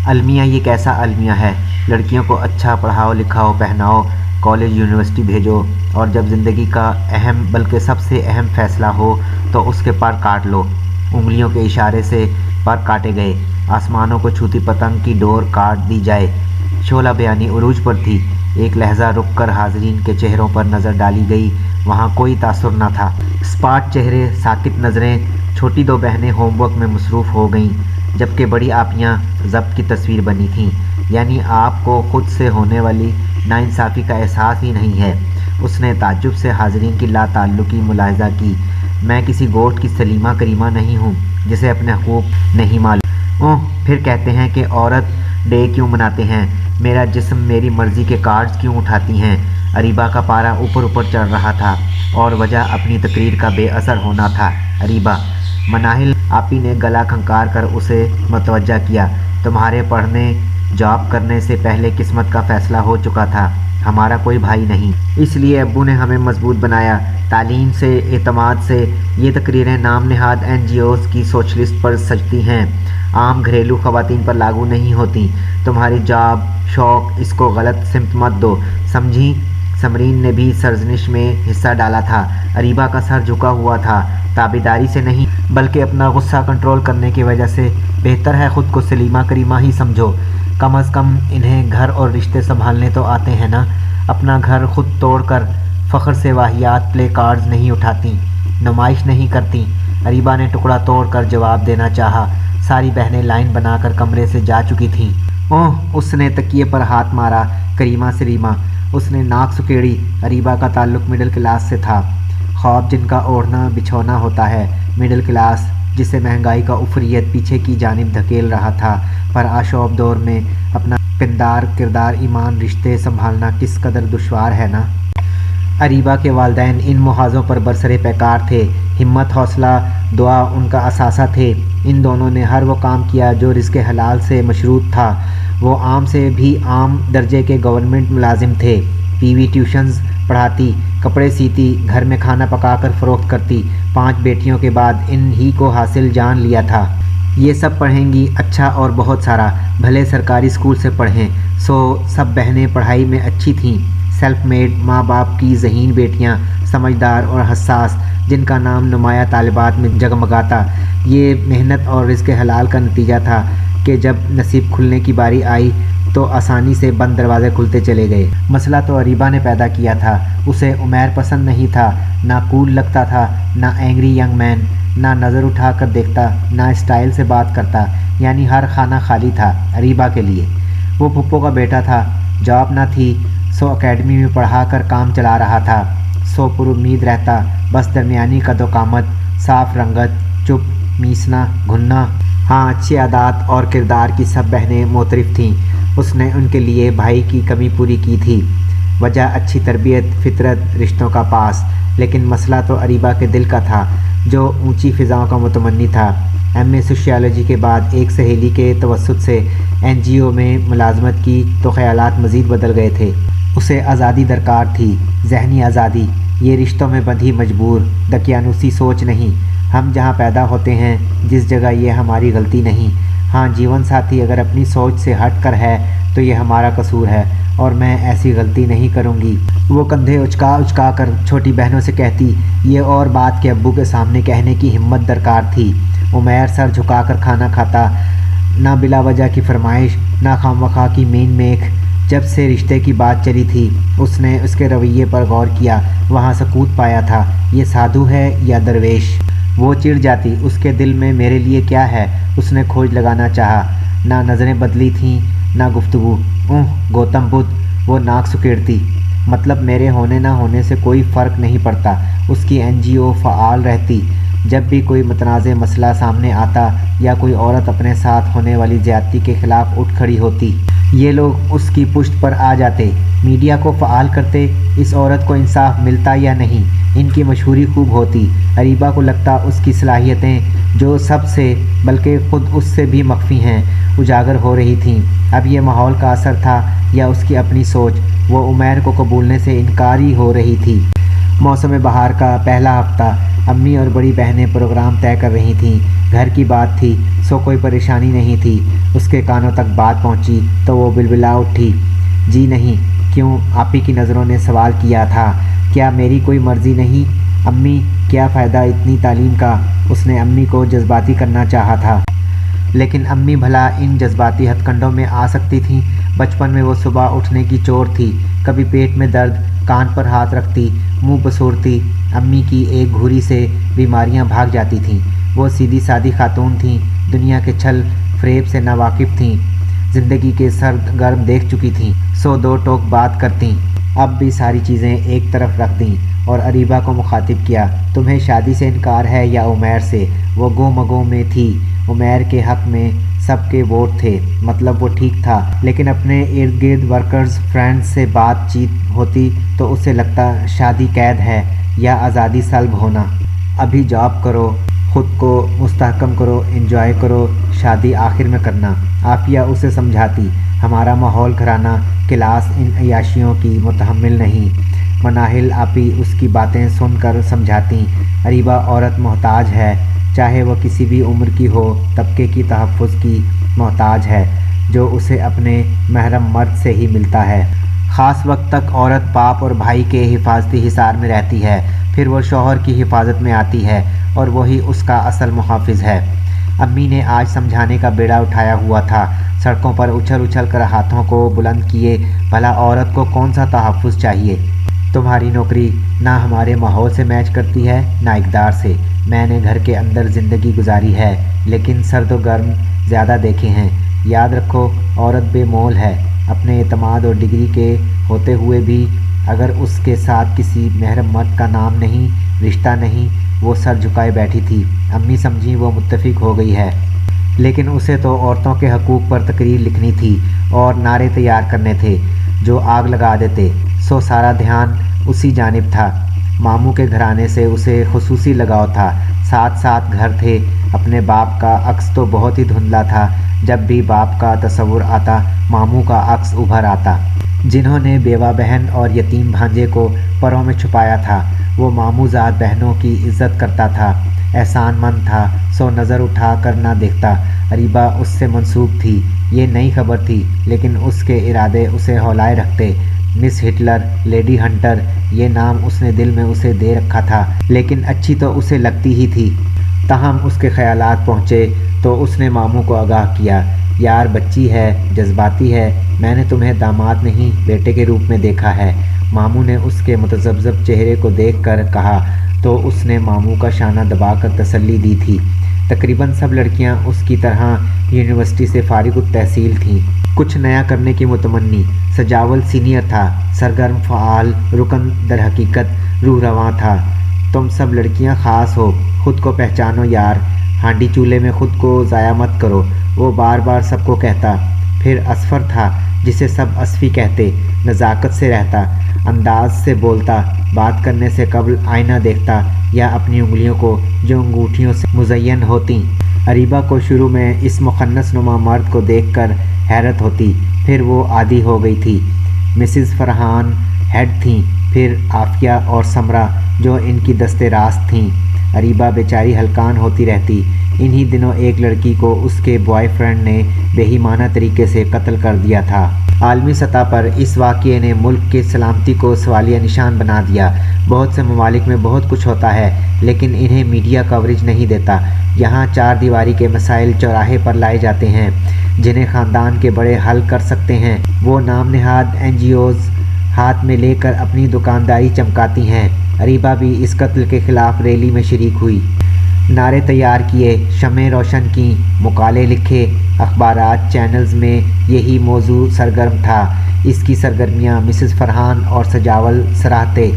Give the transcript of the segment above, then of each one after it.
المیہ یہ کیسا المیہ ہے؟ لڑکیوں کو اچھا پڑھاؤ لکھاؤ پہناؤ، کالج یونیورسٹی بھیجو، اور جب زندگی کا اہم بلکہ سب سے اہم فیصلہ ہو تو اس کے پر کاٹ لو۔ انگلیوں کے اشارے سے پر کاٹے گئے، آسمانوں کو چھوتی پتنگ کی ڈور کاٹ دی جائے۔ شعلہ بیانی عروج پر تھی۔ ایک لحظہ رک کر حاضرین کے چہروں پر نظر ڈالی گئی، وہاں کوئی تاثر نہ تھا۔ اسپاٹ چہرے، ساکت نظریں۔ چھوٹی دو بہنیں ہوم ورک میں مصروف ہو گئیں، جبکہ بڑی آپیاں ضبط کی تصویر بنی تھیں۔ یعنی آپ کو خود سے ہونے والی ناانصافی کا احساس ہی نہیں ہے؟ اس نے تعجب سے حاضرین کی لا تعلقی ملاحظہ کی۔ میں کسی گوشت کی سلیمہ کریمہ نہیں ہوں جسے اپنے حقوق نہیں معلوم۔ اوہ، پھر کہتے ہیں کہ عورت ڈے کیوں مناتے ہیں؟ میرا جسم میری مرضی کے کارڈز کیوں اٹھاتی ہیں؟ اریبہ کا پارا اوپر چڑھ رہا تھا، اور وجہ اپنی تقریر کا بے اثر ہونا تھا۔ اریبہ، مناہل آپی نے گلا کھنکار کر اسے متوجہ کیا۔ تمہارے پڑھنے جاب کرنے سے پہلے قسمت کا فیصلہ ہو چکا تھا۔ ہمارا کوئی بھائی نہیں، اس لیے ابو نے ہمیں مضبوط بنایا، تعلیم سے، اعتماد سے۔ یہ تقریریں نام نہاد این جی اوز کی سوشلسٹ پر سجتی ہیں، عام گھریلو خواتین پر لاگو نہیں ہوتی۔ تمہاری جاب، شوق، اس کو غلط سمت مت دو، سمجھی؟ سمرین نے بھی سرزنش میں حصہ ڈالا تھا۔ اریبہ کا سر جھکا ہوا تھا، تابعداری سے نہیں بلکہ اپنا غصہ کنٹرول کرنے کی وجہ سے۔ بہتر ہے خود کو سلیمہ کریمہ ہی سمجھو، کم از کم انہیں گھر اور رشتے سنبھالنے تو آتے ہیں نا۔ اپنا گھر خود توڑ کر فخر سے واہیات پلے کارڈز نہیں اٹھاتی، نمائش نہیں کرتی۔ اریبہ نے ٹکڑا توڑ کر جواب دینا چاہا، ساری بہنیں لائن بنا کر کمرے سے جا چکی تھیں۔ اوہ، اس نے تکیے پر ہاتھ مارا۔ کریمہ سلیمہ، اس نے ناک سکیڑی۔ اریبہ کا تعلق مڈل کلاس سے تھا، خواب جن کا اوڑھنا بچھونا ہوتا ہے۔ مڈل کلاس جسے مہنگائی کا عفریت پیچھے کی جانب دھکیل رہا تھا۔ پر آشوب دور میں اپنا پندار کردار ایمان رشتے سنبھالنا کس قدر دشوار ہے نا۔ اریبہ کے والدین ان محاذوں پر برسر پیکار تھے، ہمت، حوصلہ، دعا ان کا اثاثہ تھے۔ ان دونوں نے ہر وہ کام کیا جو رزق حلال سے مشروط تھا۔ وہ عام سے بھی عام درجے کے گورنمنٹ ملازم تھے۔ بیوی ٹیوشنز پڑھاتی، کپڑے سیتی، گھر میں کھانا پکا کر فروخت کرتی۔ 5 بیٹیوں کے بعد ان ہی کو حاصل جان لیا تھا۔ یہ سب پڑھیں گی، اچھا اور بہت سارا، بھلے سرکاری اسکول سے پڑھیں۔ سب بہنیں پڑھائی میں اچھی تھیں، سیلف میڈ، ماں باپ کی ذہین بیٹیاں، سمجھدار اور حساس، جن کا نام نمایاں طالبات میں جگمگاتا۔ یہ محنت اور رزق حلال کا نتیجہ تھا کہ جب نصیب کھلنے کی باری آئی تو آسانی سے بند دروازے کھلتے چلے گئے۔ مسئلہ تو اریبہ نے پیدا کیا تھا۔ اسے عمیر پسند نہیں تھا، نہ کول لگتا تھا، نہ اینگری ینگ مین، نہ نظر اٹھا کر دیکھتا، نہ اسٹائل سے بات کرتا، یعنی ہر خانہ خالی تھا اریبہ کے لیے۔ وہ پھپھو کا بیٹا تھا، جاب نہ تھی، اکیڈمی میں پڑھا کر کام چلا رہا تھا۔ پر امید رہتا، بس درمیانی قد و قامت، صاف رنگت، چپ، میسنا، گھننا۔ ہاں، اچھی عادات اور کردار کی سب بہنیں معترف تھیں۔ اس نے ان کے لیے بھائی کی کمی پوری کی تھی، وجہ اچھی تربیت، فطرت، رشتوں کا پاس۔ لیکن مسئلہ تو اریبہ کے دل کا تھا، جو اونچی فضاؤں کا متمنی تھا۔ ایم اے سوشیالوجی کے بعد ایک سہیلی کے توسط سے این جی او میں ملازمت کی تو خیالات مزید بدل گئے تھے۔ اسے آزادی درکار تھی، ذہنی آزادی، یہ رشتوں میں بندھی مجبور دقیانوسی سوچ نہیں۔ ہم جہاں پیدا ہوتے ہیں، جس جگہ، یہ ہماری غلطی نہیں۔ ہاں، جیون ساتھی اگر اپنی سوچ سے ہٹ کر ہے تو یہ ہمارا قصور ہے، اور میں ایسی غلطی نہیں کروں گی۔ وہ کندھے اچکا کر چھوٹی بہنوں سے کہتی، یہ اور بات کے ابو کے سامنے کہنے کی ہمت درکار تھی۔ عمیر سر جھکا کر کھانا کھاتا، نہ بلا وجہ کی فرمائش، نہ خواہ کی مین میخ۔ جب سے رشتے کی بات چلی تھی، اس نے اس کے رویے پر غور کیا، وہاں سکوت پایا تھا۔ یہ سادھو ہے یا درویش؟ وہ چڑ جاتی، اس کے دل میں میرے لیے کیا ہے؟ اس نے کھوج لگانا چاہا، نہ نظریں بدلی تھیں، نہ گفتگو۔ اوہ، گوتم بدھ، وہ ناک سکیڑتی۔ مطلب میرے ہونے نہ ہونے سے کوئی فرق نہیں پڑتا۔ اس کی این جی او فعال رہتی۔ جب بھی کوئی متنازع مسئلہ سامنے آتا یا کوئی عورت اپنے ساتھ ہونے والی زیادتی کے خلاف اٹھ کھڑی ہوتی، یہ لوگ اس کی پشت پر آ جاتے، میڈیا کو فعال کرتے۔ اس عورت کو انصاف ملتا یا نہیں، ان کی مشہوری خوب ہوتی۔ اریبہ کو لگتا اس کی صلاحیتیں، جو سب سے بلکہ خود اس سے بھی مخفی ہیں، اجاگر ہو رہی تھیں۔ اب یہ ماحول کا اثر تھا یا اس کی اپنی سوچ؟ وہ عمیر کو قبولنے سے انکاری ہو رہی تھی۔ موسم بہار کا پہلا ہفتہ، امی اور بڑی بہنیں پروگرام طے کر رہی تھیں۔ گھر کی بات تھی، सो कोई परेशानी नहीं थी। उसके कानों तक बात पहुंची तो वो बिलबिला उठी। जी नहीं। क्यों? आप ही की नज़रों ने सवाल किया था। क्या मेरी कोई मर्ज़ी नहीं? अम्मी, क्या फ़ायदा इतनी तालीम का? उसने अम्मी को जज्बाती करना चाहा था, लेकिन अम्मी भला इन जज्बाती हथकंडों में आ सकती थीं। बचपन में वो सुबह उठने की चोर थी। कभी पेट में दर्द, कान पर हाथ रखती, मुंह बसूरती। अम्मी की एक घूरी से बीमारियां भाग जाती थीं। वो सीधी सादी खातून थीं, दुनिया के छल फरेब से नावाकिफ़ थीं, ज़िंदगी के सर्द गर्म देख चुकी थीं, सो दो टोक बात करतीं। अब भी सारी चीज़ें एक तरफ रख दीं और अरीबा को मुखातिब किया। तुम्हें शादी से इनकार है या उमैर से? वो गो मगो में थी। उमैर के हक़ में सबके वोट थे, मतलब वो ठीक था, लेकिन अपने इर्द गिर्द वर्कर्स फ्रेंड्स से बातचीत होती तो उसे लगता शादी कैद है या आज़ादी सल्ब होना। अभी जॉब करो, ख़ुद को मुस्तहकम करो, एंजॉय करो, शादी आखिर में करना। आफिया उसे समझाती, हमारा माहौल घराना क्लास इन अयाशियों की मुतहम्मिल नहीं। मनाहिल आपी उसकी बातें सुनकर समझाती, अरीबा औरत मोहताज है, चाहे वह किसी भी उम्र की हो, तबके की तहफ़्फ़ुज़ की मोहताज है जो उसे अपने महरम मर्द से ही मिलता है। ख़ास वक्त तक औरत बाप और भाई के हिफाजती हिसार में रहती है, फिर वो शौहर की हिफाजत में आती है और वही उसका असल मुहाफ़िज़ है। अम्मी ने आज समझाने का बेड़ा उठाया हुआ था। सड़कों पर उछल उछल कर हाथों को बुलंद किए, भला औरत को कौन सा तहफ़्फ़ुज़ चाहिए? तुम्हारी नौकरी ना हमारे माहौल से मैच करती है, ना इक़दार से। मैंने घर के अंदर ज़िंदगी गुजारी है, लेकिन सर्द व गर्म ज़्यादा देखे हैं। याद रखो, औरत बेमोल है। अपने एतमाद और डिग्री के होते हुए भी अगर उसके साथ किसी महरम मर्द का नाम नहीं, रिश्ता नहीं, वो सर झुकाए बैठी थी। अम्मी समझी वो मुत्तफ़िक हो गई है, लेकिन उसे तो औरतों के हकूक़ पर तकरीर लिखनी थी और नारे तैयार करने थे जो आग लगा देते। सो सारा ध्यान उसी जानिब था। मामू के घराने से उसे खुसूसी लगाव था। साथ साथ घर थे। अपने बाप का अक्स तो बहुत ही धुंधला था। जब भी बाप का तस्वुर आता, मामू का अक्स उभर आता, जिन्होंने बेवा बहन और यतीम भांजे को परों में छुपाया था। वो मामूज़ाद बहनों की इज़्ज़त करता था, एहसानमंद था, सो नज़र उठा कर ना देखता। अरीबा उससे मंसूब थी, ये नई खबर थी, लेकिन उसके इरादे उसे हौलाए रखते। मिस हिटलर, लेडी हंटर, ये नाम उसने दिल में उसे दे रखा था, लेकिन अच्छी तो उसे लगती ही थी। ताहम उसके ख़यालात पहुँचे तो उसने मामू को आगाह किया, यार बच्ची है, जज्बाती है, मैंने तुम्हें दामाद नहीं बेटे के रूप में देखा है। मामू ने उसके मुतज़ब्ज़ब चेहरे को देखकर कहा तो उसने मामू का शाना दबाकर तसल्ली दी थी। तकरीबन सब लड़कियां उसकी तरह यूनिवर्सिटी से फ़ारिग तहसील थीं, कुछ नया करने की मुतमन्नी। सजावल सीनियर था, सरगर्म, फ़आल, रुकन दर हकीकत रूह रवां था। तुम सब लड़कियां ख़ास हो, ख़ुद को पहचानो यार, हांडी चूल्हे में ख़ुद को ज़ाया मत करो, वो बार बार सबको कहता। फिर असफ़र था, जिसे सब असफ़ी कहते, नज़ाकत से रहता, अंदाज से बोलता, बात करने से कबल आईना देखता या अपनी उंगलियों को जो अंगूठियों से मुज़य्यन होती। अरीबा को शुरू में इस मुखन्नस नुमा मर्द को देखकर हैरत होती, फिर वो आदी हो गई थी। मिसिज़ फरहान हेड थीं, फिर आफिया और समरा जो इनकी दस्ते रास्त थीं। अरीबा बेचारी हलकान होती रहती। इन्हीं दिनों एक लड़की को उसके बॉयफ्रेंड ने बेईमाना तरीके से कत्ल कर दिया था। आलमी सतह पर इस वाक़ये ने मुल्क की सलामती को सवालिया निशान बना दिया। बहुत से ममालिक में बहुत कुछ होता है, लेकिन इन्हें मीडिया कवरेज नहीं देता। यहाँ चार दीवारी के मसाइल चौराहे पर लाए जाते हैं, जिन्हें ख़ानदान के बड़े हल कर सकते हैं। वो नाम नहाद NGOs हाथ में लेकर अपनी दुकानदारी चमकाती हैं। अरीबा भी इस कत्ल के ख़िलाफ़ रैली में शरीक हुई। नारे तैयार किए, शमें रोशन की, मुकाले लिखे, अखबारात चैनल्स में यही मौजू सरगर्म था। इसकी सरगर्मियाँ मिसेस फरहान और सजावल सराहते।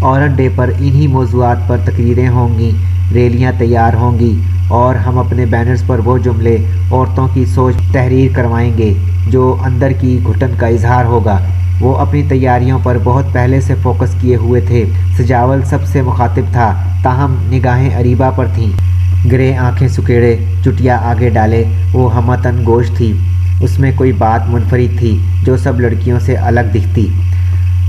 औरत डे पर इन्हीं मौज़ूआत पर तकरीरें होंगी, रैलियाँ तैयार होंगी और हम अपने बैनर्स पर वो जुमले औरतों की सोच तहरीर करवाएंगे जो अंदर की घुटन का इजहार होगा। वो अपनी तैयारियों पर बहुत पहले से फोकस किए हुए थे। सजावल सबसे मुखातिब था, ताहम निगाहें अरीबा पर थीं। ग्रे आंखें सुकेड़े, चुटिया आगे डाले, वो हमतन गोश थी। उसमें कोई बात मुनफरिद थी जो सब लड़कियों से अलग दिखती।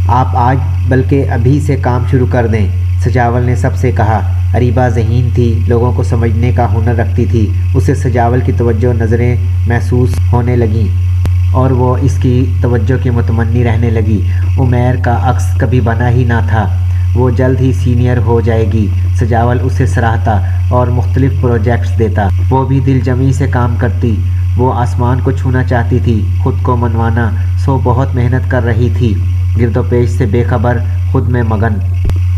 आप आज बल्कि अभी से काम शुरू कर दें, सजावल ने सबसे कहा। अरीबा ज़हीन थी, लोगों को समझने का हुनर रखती थी। उसे सजावल की तवज्जो नज़रें महसूस होने लगीं और वो इसकी तवज्जो की मुतमन्नी रहने लगी। उमैर का अक्स कभी बना ही ना था। वो जल्द ही सीनियर हो जाएगी। सजावल उसे सराहता और मुख्तलिफ प्रोजेक्ट्स देता। वो भी दिलजमी से काम करती। वो आसमान को छूना चाहती थी, खुद को मनवाना। सो बहुत मेहनत कर रही थी, गिरदोपेश से बेखबर, खुद में मगन।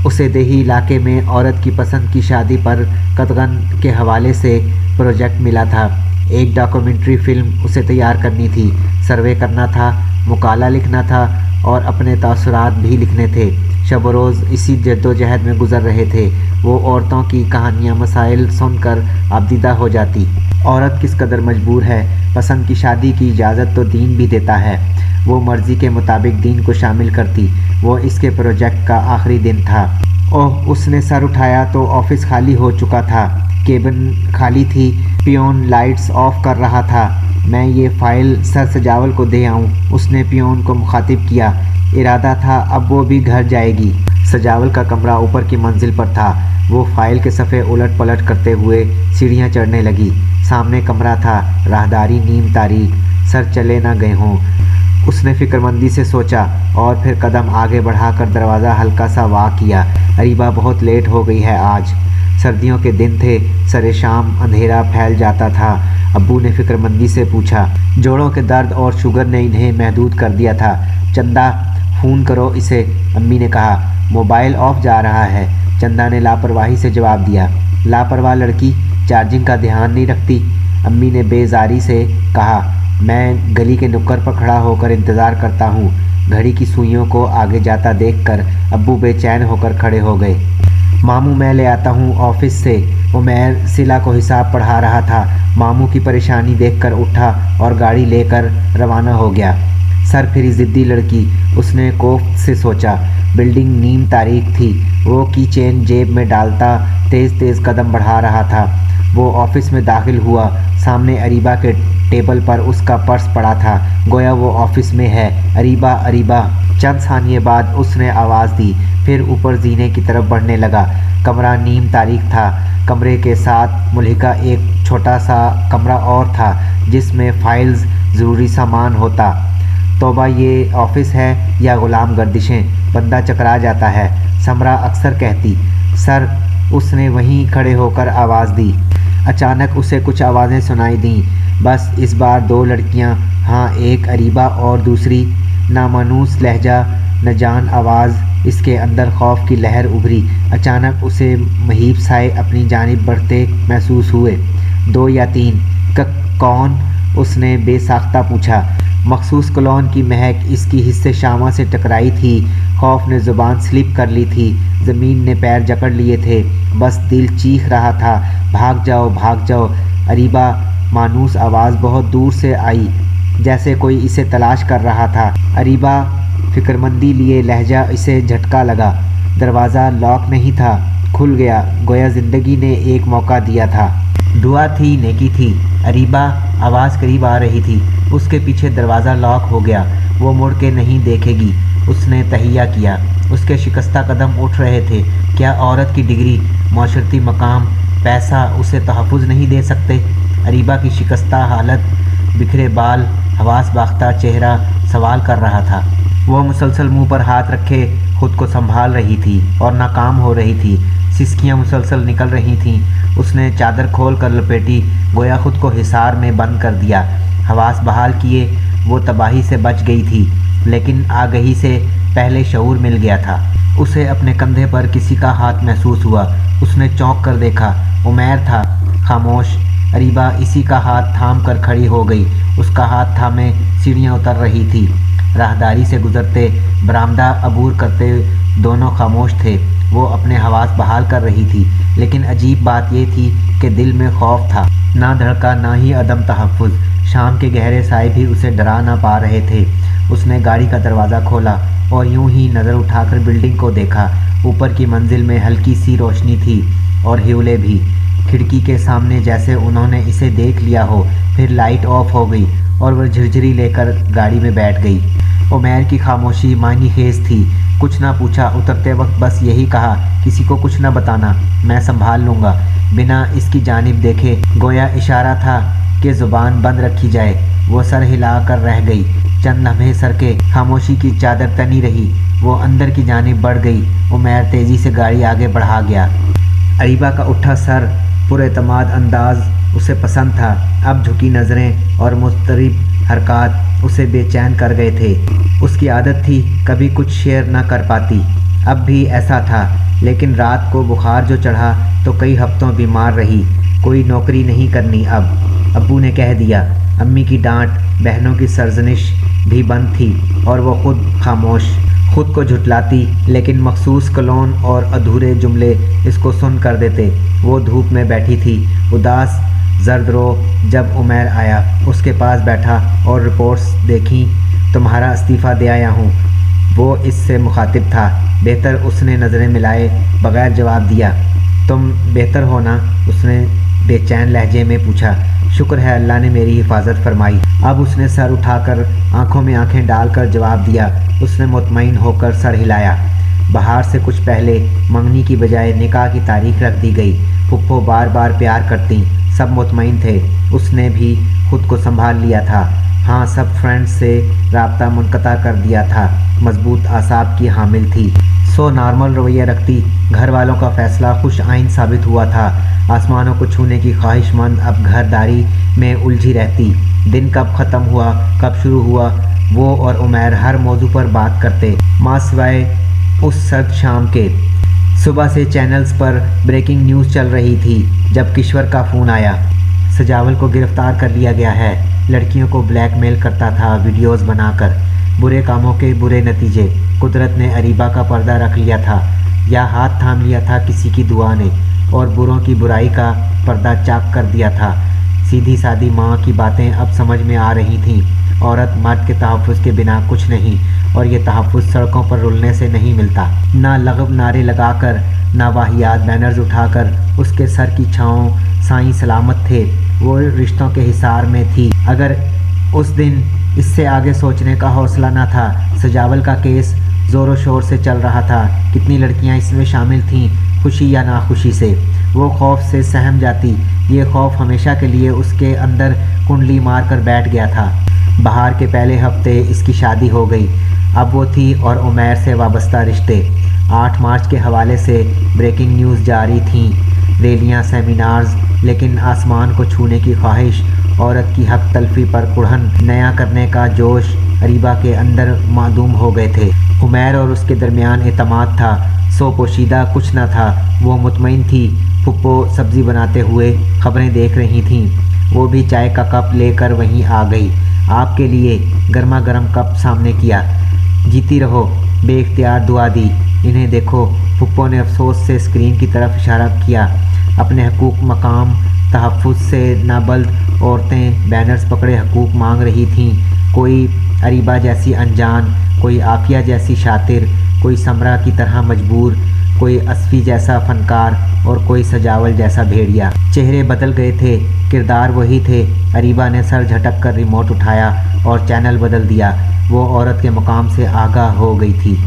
उसे देही इलाके में औरत की पसंद की शादी पर कतगन के हवाले से प्रोजेक्ट मिला था। एक डॉक्यूमेंट्री फिल्म उसे तैयार करनी थी, सर्वे करना था, मुकाला लिखना था और अपने तासुरात भी लिखने थे। शब व रोज़ इसी जद्दोजहद में गुजर रहे थे। वो औरतों की कहानियाँ मसाइल सुनकर आबदीदा हो जाती। औरत किस कदर मजबूर है। पसंद की शादी की इजाज़त तो दीन भी देता है। वो मर्ज़ी के मुताबिक दीन को शामिल करती। वो इसके प्रोजेक्ट का आखिरी दिन था। ओह, उसने सर उठाया तो ऑफिस खाली हो चुका था। केबिन खाली थी। पियोन लाइट्स ऑफ कर रहा था। मैं ये फ़ाइल सर सजावल को दे आऊँ, उसने पियोन को मुखातिब किया। इरादा था अब वो भी घर जाएगी। सजावल का कमरा ऊपर की मंजिल पर था। वो फ़ाइल के सफ़े उलट पलट करते हुए सीढ़ियाँ चढ़ने लगी। सामने कमरा था, राहदारी नीम तारीक, सर चले ना गए हों। उसने फ़िक्रमंदी से सोचा और फिर कदम आगे बढ़ाकर दरवाज़ा हल्का सा वाक किया। अरीबा बहुत लेट हो गई है आज। सर्दियों के दिन थे, सरे शाम अंधेरा फैल जाता था। अब्बू ने फ़िक्रमंदी से पूछा। जोड़ों के दर्द और शुगर ने इन्हें महदूद कर दिया था। चंदा, फ़ोन करो इसे, अम्मी ने कहा। मोबाइल ऑफ जा रहा है, चंदा ने लापरवाही से जवाब दिया। लापरवाह लड़की, चार्जिंग का ध्यान नहीं रखती, अम्मी ने बेजारी से कहा। मैं गली के नुक्कड़ पर खड़ा होकर इंतज़ार करता हूँ। घड़ी की सुइयों को आगे जाता देखकर अब्बू बेचैन होकर खड़े हो गए। मामू, मैं ले आता हूँ ऑफिस से। उमैर सिला को हिसाब पढ़ा रहा था। मामू की परेशानी देखकर उठा और गाड़ी लेकर रवाना हो गया। सर फिरी ज़िद्दी लड़की, उसने कोफ्त से सोचा। बिल्डिंग नीम तारीख थी। वो की चेन जेब में डालता तेज़ तेज़ कदम बढ़ा रहा था। वो ऑफिस में दाखिल हुआ। सामने अरीबा के टेबल पर उसका पर्स पड़ा था, गोया वो ऑफिस में है। अरीबा, अरीबा। चंद सानिये बाद उसने आवाज़ दी, फिर ऊपर जीने की तरफ बढ़ने लगा। कमरा नीम तारीख था। कमरे के साथ मुल्हिका एक छोटा सा कमरा और था जिसमें फाइल्स, ज़रूरी सामान होता। तौबा, ये ऑफिस है या ग़ुलाम गर्दिशें, बंदा चकरा जाता है, समरा अक्सर कहती। सर, उसने वहीं खड़े होकर आवाज़ दी। अचानक उसे कुछ आवाज़ें सुनाई दीं। बस इस बार दो लड़कियां, हाँ, एक अरीबा और दूसरी नामानूस लहजा, न जान आवाज़। इसके अंदर खौफ की लहर उभरी। अचानक उसे महीब साए अपनी जानिब बढ़ते महसूस हुए। दो या तीन? कौन? उसने बेसाख्ता पूछा। मखसूस कलोन की महक इसकी हिस्से शामा से टकराई थी। खौफ ने ज़ुबान स्लिप कर ली थी। ज़मीन ने पैर जकड़ लिए थे। बस दिल चीख रहा था, भाग जाओ, भाग जाओ। अरीबा, मानूस आवाज़ बहुत दूर से आई, जैसे कोई इसे तलाश कर रहा था। अरीबा, फ़िक्रमंदी लिए लहजा इसे झटका लगा। दरवाज़ा लॉक नहीं था, खुल गया, गोया ज़िंदगी ने एक मौका दिया था। दुआ थी, नेकी थी। अरीबा, आवाज़ करीब आ रही थी। उसके पीछे दरवाज़ा लॉक हो गया। वो मुड़ के नहीं देखेगी, उसने तहिया किया। उसके शिकस्ता कदम उठ रहे थे। क्या औरत की डिग्री, माशरती मकाम, पैसा उसे तहफ़्फ़ुज़ नहीं दे सकते? अरीबा की शिकस्ता हालत, बिखरे बाल, हवास बाख्ता चेहरा सवाल कर रहा था। वो मुसलसल मुंह पर हाथ रखे खुद को संभाल रही थी और नाकाम हो रही थी। सिसकियाँ मुसलसल निकल रही थीं। उसने चादर खोल कर लपेटी, गोया खुद को हिसार में बंद कर दिया। हवास बहाल किए, वो तबाही से बच गई थी, लेकिन आगही से पहले शऊर मिल गया था। उसे अपने कंधे पर किसी का हाथ महसूस हुआ। उसने चौंक कर देखा, उमैर था, खामोश। अरीबा इसी का हाथ थाम कर खड़ी हो गई। उसका हाथ थामे सीढ़ियाँ उतर रही थी। राहदारी से गुजरते, बरामदा अबूर करते दोनों खामोश थे। वो अपने हवास बहाल कर रही थी, लेकिन अजीब बात यह थी कि दिल में खौफ था, ना धड़का, ना ही अदम तहफ़्फ़ुज़। शाम के गहरे साए भी उसे डरा ना पा रहे थे। उसने गाड़ी का दरवाज़ा खोला और यूं ही नज़र उठाकर बिल्डिंग को देखा। ऊपर की मंजिल में हल्की सी रोशनी थी और ह्यूले भी। खिड़की के सामने जैसे उन्होंने इसे देख लिया हो। फिर लाइट ऑफ हो गई और वह झिरझिरी लेकर गाड़ी में बैठ गई। उमैर की खामोशी मायनी खेज थी। कुछ ना पूछा। उतरते वक्त बस यही कहा, किसी को कुछ ना बताना, मैं संभाल लूँगा। बिना इसकी जानिब देखे गोया इशारा था कि ज़ुबान बंद रखी जाए। वो सर हिला कर रह गई। चंद लम्हे सर के खामोशी की चादर तनी रही। वो अंदर की जानिब बढ़ गई। उमैर तेज़ी से गाड़ी आगे बढ़ा गया। अरीबा का उठा सर, पुरएतमाद अंदाज उसे पसंद था। अब झुकी नज़रें और मुस्तरिब हरकत उसे बेचैन कर गए थे। उसकी आदत थी कभी कुछ शेयर न कर पाती। अब भी ऐसा था, लेकिन रात को बुखार जो चढ़ा तो कई हफ्तों बीमार रही। कोई नौकरी नहीं करनी अब। अब्बू ने कह दिया। अम्मी की डांट, बहनों की सरजनिश भी बंद थी और वो खुद खामोश, खुद को झुठलाती, लेकिन मखसूस कलोन और अधूरे जुमले इसको सुन कर देते। वो धूप में बैठी थी, उदास जर्द रो। जब उमैर आया, उसके पास बैठा और रिपोर्ट्स देखी। तुम्हारा इस्तीफ़ा दे आया हूँ, वो इससे मुखातिब था। बेहतर, उसने नज़रें मिलाए बगैर जवाब दिया। तुम बेहतर हो ना? उसने बेचैन लहजे में पूछा। शुक्र है, अल्लाह ने मेरी हिफाजत फरमाई। अब उसने सर उठाकर आंखों में आंखें डालकर जवाब दिया। उसने मुतमईन होकर सर हिलाया। बाहर से कुछ पहले मंगनी की बजाय निकाह की तारीख रख दी गई। फुप्पो बार बार प्यार करती, सब मुतमईन थे। उसने भी खुद को संभाल लिया था। हाँ, सब फ्रेंड्स से राब्ता मुनक़ता कर दिया था। मजबूत आसाब की हामिल थी, सो नॉर्मल रवैया रखती। घर वालों का फ़ैसला खुश आइन साबित हुआ था। आसमानों को छूने की ख्वाहिशमंद अब घरदारी में उलझी रहती। दिन कब ख़त्म हुआ, कब शुरू हुआ, वो और उमैर हर मौजू पर बात करते, माँ सिवाय उस सर्द शाम के। सुबह से चैनल्स पर ब्रेकिंग न्यूज़ चल रही थी जब किश्वर का फ़ोन आया। सजावल को गिरफ़्तार कर लिया गया है। लड़कियों को ब्लैकमेल करता था वीडियोस बनाकर। बुरे कामों के बुरे नतीजे। कुदरत ने अरीबा का पर्दा रख लिया था, या हाथ थाम लिया था किसी की दुआ ने, और बुरों की बुराई का पर्दा चाक कर दिया था। सीधी सादी माँ की बातें अब समझ में आ रही थीं। औरत मर्द के तहफ़्फ़ुज़ के बिना कुछ नहीं, और ये तहफ़्फ़ुज़ सड़कों पर रुलने से नहीं मिलता। ना लगब नारे लगाकर, ना वाहियात बैनर्स उठाकर। उसके सर की छाँव साईं सलामत थे। वो रिश्तों के हिसार में थी। अगर उस दिन इससे आगे सोचने का हौसला न था। सजावल का केस ज़ोरों शोर से चल रहा था। कितनी लड़कियां इसमें शामिल थीं, खुशी या नाखुशी से। वो खौफ से सहम जाती। ये खौफ हमेशा के लिए उसके अंदर कुंडली मार कर बैठ गया था। बाहर के पहले हफ्ते इसकी शादी हो गई। अब वो थी और उमैर से वाबस्ता रिश्ते। 8 मार्च के हवाले से ब्रेकिंग न्यूज़ जारी थीं, रैलियाँ, सेमिनार्स, लेकिन आसमान को छूने की ख्वाहिश, औरत की हक तलफी पर कुढ़न, नया करने का जोश अरीबा के अंदर मादूम हो गए थे। उमैर और उसके दरमियान एतमाद था, सो पोशीदा कुछ न था। वो मुतमईन थी। फुप्पो सब्ज़ी बनाते हुए खबरें देख रही थीं। वो भी चाय का कप लेकर वहीं आ गई। आपके लिए गर्मा गर्म कप सामने किया। जीती रहो, बेइख्तियार दुआ दी। इन्हें देखो। फुप्पो ने अफसोस से स्क्रीन की तरफ इशारा किया। अपने हकूक़ मकाम तहफ़्फ़ुज़ से नाबल्द औरतें बैनर्स पकड़े हकूक़ मांग रही थीं। कोई अरीबा जैसी अनजान, कोई आफिया जैसी शातिर, कोई समरा की तरह मजबूर, कोई असफ़ी जैसा फ़नकार और कोई सजावल जैसा भेड़िया। चेहरे बदल गए थे, किरदार वही थे। अरीबा ने सर झटक कर रिमोट उठाया और चैनल बदल दिया। वो औरत के मकाम से आगाह हो गई थी।